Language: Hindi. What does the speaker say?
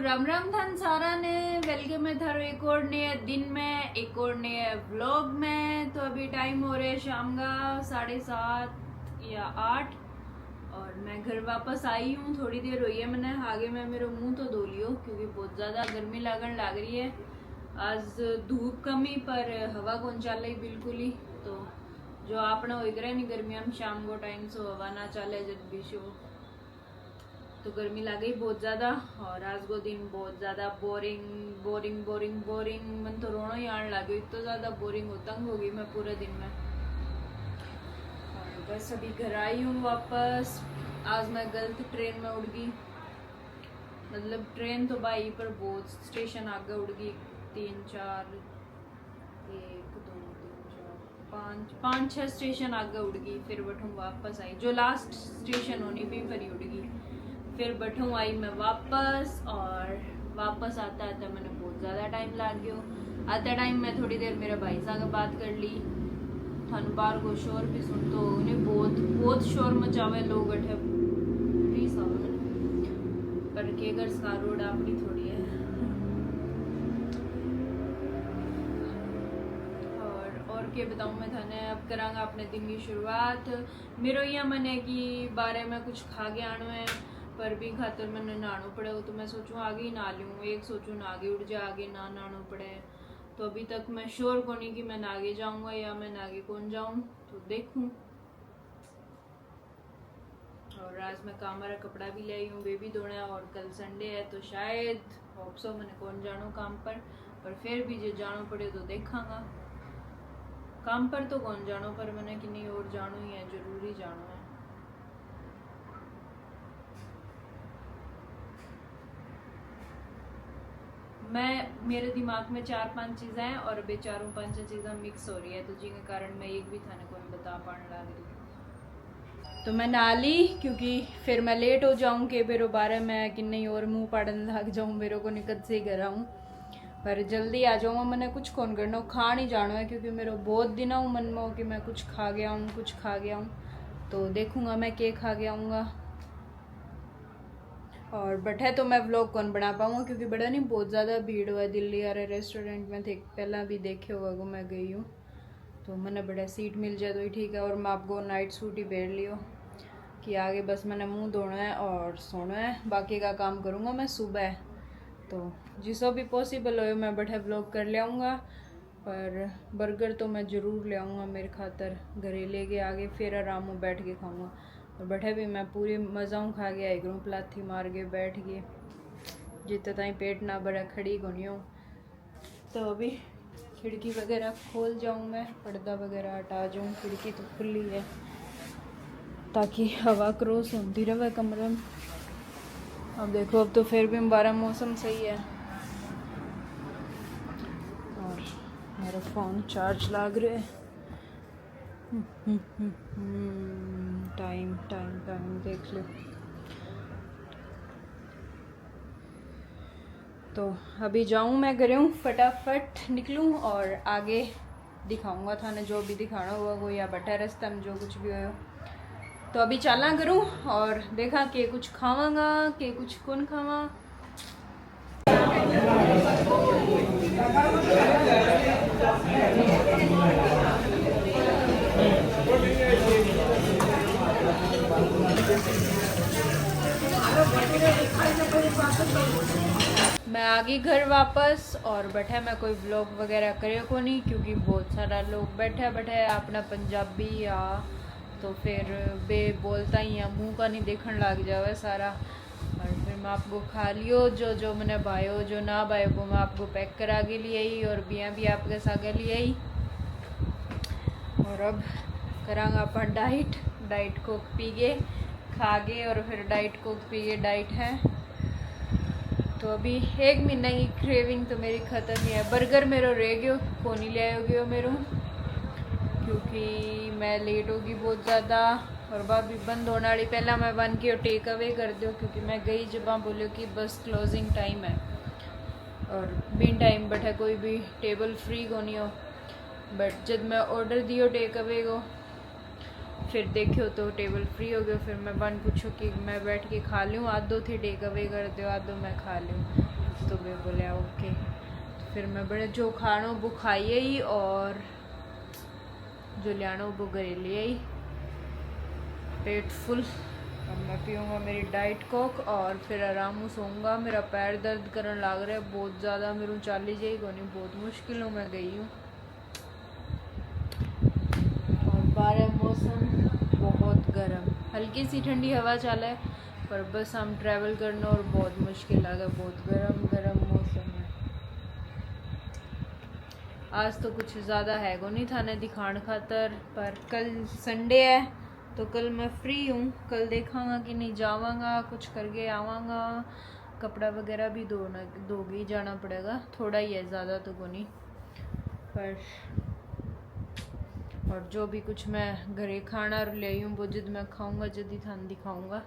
राम राम थान सारा ने वेलकम है थारो एक और नए दिन में, एक और नए व्लॉग में। तो अभी टाइम हो रहे शाम का 7:30 या 8 और मैं घर वापस आई हूँ। थोड़ी देर हुई है मैंने आगे मैं मेरा मुंह तो धो लियो क्योंकि बहुत ज़्यादा गर्मी लगन लग रही है। आज धूप कमी पर हवा कौन चल रही बिल्कुल ही। तो जो आपने हो रहा नहीं गर्मियों में शाम को टाइम से हवा ना चले जब भी शो तो गर्मी लग गई बहुत ज़्यादा। और आज को दिन बहुत ज़्यादा बोरिंग बोरिंग बोरिंग बोरिंग मन तो रोना ही आने लगे, इतना ज़्यादा बोरिंग हो तंग होगी मैं पूरे दिन में। और बस अभी घर आई हूँ वापस। आज मैं गलत ट्रेन में उड़ गई, मतलब ट्रेन तो भाई पर बहुत स्टेशन आगे उड़ गई। 3 4 1 2 3 4 5 6 स्टेशन आगे उड़ गई। फिर बैठूँ वापस आई, जो लास्ट स्टेशन होनी भी पर ही उड़ गई। फिर बैठूँ आई मैं वापस, और वापस आता आता मैंने बहुत ज़्यादा टाइम लग गया। आते टाइम मैं थोड़ी देर मेरे भाई साहब बात कर ली। थानू बाहर को शोर भी सुन तो उन्हें बहुत बहुत शोर मचावे लोग अठे प्लीज पर के घर का रोड अपनी थोड़ी है। और के बताऊँ मैं थाने अब करांगा अपने दिन की शुरुआत। मेरो यहाँ मने की बारे में कुछ खा के आना है पर भी खातर मैंने नहाना पड़े तो मैं सोचूं आगे ही नहा लूँ। एक सोचूं ना आगे उठ जा आगे ना नहाना पड़े। तो अभी तक मैं श्योर को नहीं कि मैं आगे जाऊंगा या मैं आगे कौन जाऊं, तो देखूं। और आज मैं कामरा कपड़ा भी ले आई हूँ, बेबी धोना और कल संडे है तो शायद होप सो मैंने कौन जानो काम पर फिर भी जो जानो पड़े तो देखांगा। काम पर तो कौन जानो पर मैंने कि नहीं और जानो ही है, जरूरी जानो है। मैं मेरे दिमाग में 4-5 चीज़ें हैं और अभी 4-5 चीज़ें मिक्स हो रही है तो जिनके कारण मैं एक भी थाने को बता पाने लग रही। तो मैं नहा ली क्योंकि फिर मैं लेट हो जाऊँ कि मेरे बारे में कि नहीं और मुंह पाड़न लग जाऊँ, मेरे को निकट से ही घर आऊँ। पर जल्दी आ जाऊँगा, मैंने कुछ कौन करना खा नहीं जाना है क्योंकि मेरा बहुत दिन हूँ मन में हो कि मैं कुछ खा गया हूँ कुछ खा गया हूँ। तो देखूँगा मैं क्या खा गया आऊँगा। और बैठे तो मैं व्लॉग कौन बना पाऊँगा क्योंकि बड़ा नहीं बहुत ज़्यादा भीड़ हुआ है। दिल्ली आ रहे रेस्टोरेंट में थे पहला भी देखे होगा को मैं गई हूँ तो मैंने बड़ा सीट मिल जाए तो ही ठीक है। और मैं आपको नाइट सूट ही पहन लियो कि आगे बस मैंने मुंह धोना है और सोना है, बाकी का काम करूँगा मैं सुबह। तो जिसो भी पॉसिबल हो मैं बैठे व्लॉग कर ले आऊँगा। पर बर्गर तो मैं ज़रूर ले आऊँगा मेरे खातर, घरे ले के आगे फिर आराम में बैठ के खाऊँगा। और बैठे भी मैं पूरी मज़ाऊँ खा के आई करूँ, पलाथी मार के बैठ गए जितना ताई पेट ना बड़ा खड़ी गोनी हूँ। तो अभी खिड़की वगैरह खोल जाऊँ मैं, पर्दा वगैरह हटा जाऊँ, खिड़की तो खुली है ताकि हवा क्रॉस होती रहे कमरे में। अब देखो अब तो फिर भी हमारा मौसम सही है। और मेरा फ़ोन चार्ज लग रहा है। टाइम टाइम टाइम देख लो। तो अभी जाऊँ मैं घर हूँ, फटाफट निकलूँ और आगे दिखाऊंगा थाने जो भी दिखाना हुआ वो या बटा रास्ता में जो कुछ भी हो। तो अभी चलना करूँ और देखा कि कुछ खावांगा कि कुछ कौन खावा। मैं आ गई घर वापस और बैठा मैं कोई व्लॉग वगैरह करे को नहीं क्योंकि बहुत सारा लोग बैठे बैठे अपना पंजाबी या तो फिर बे बोलता ही या मुंह का नहीं देखने लग जावे सारा। और फिर मैं आपको खा लियो जो जो मैंने भायो जो ना भायो वो मैं आपको पैक करा के लिए आई और बिया भी आपके सागे लिए आई। और अब करांगा अपन डाइट कोक पी के खा गए और फिर डाइट कोक पी के डाइट है। तो अभी 1 महीने की क्रेविंग तो मेरी ख़त्म ही है। बर्गर मेरो रह गयो को नहीं ले गयो मेरो क्योंकि मैं लेट होगी बहुत ज़्यादा। और भाभी बंद होने वाली पहला मैं बन के टेक अवे कर दो क्योंकि मैं गई जब बोलो कि बस क्लोजिंग टाइम है और बिन टाइम बैठे कोई भी टेबल फ्री को नहीं हो। बट जब मैं ऑर्डर दियो टेक अवे को फिर देखियो तो टेबल फ्री हो गया। फिर मैं बन पूछो कि मैं बैठ के खा लूँ, आधो थी टेक अवे कर दो आधो मैं खा लूँ। तो वे बोले ओके। तो फिर मैं बड़े जो खानो वो खाइए ही और जो लियानो वो घरे ले आई पेट फुल। अब मैं पीऊँगा मेरी डाइट कोक और फिर आराम सोऊंगा। मेरा पैर दर्द करने लग रहा है बहुत ज़्यादा, मेरे चाली जाई को नहीं, बहुत मुश्किलों में गई हूँ। और बाहर मौसम बहुत गर्म, हल्की सी ठंडी हवा चला है पर बस हम ट्रैवल करना और बहुत मुश्किल लगा, बहुत गर्म गर्म मौसम है। आज तो कुछ ज़्यादा है को नहीं थाने दिखाने खातर, पर कल संडे है तो कल मैं फ्री हूँ। कल देखांगा कि नहीं जावांगा, कुछ करके आवांगा। कपड़ा वगैरह भी धोगी जाना पड़ेगा, थोड़ा ही है, ज़्यादा तो को नहीं। पर और जो भी कुछ मैं घरे खाना ले आई हूँ वो जब मैं खाऊंगा जब ही थान दिखाऊंगा।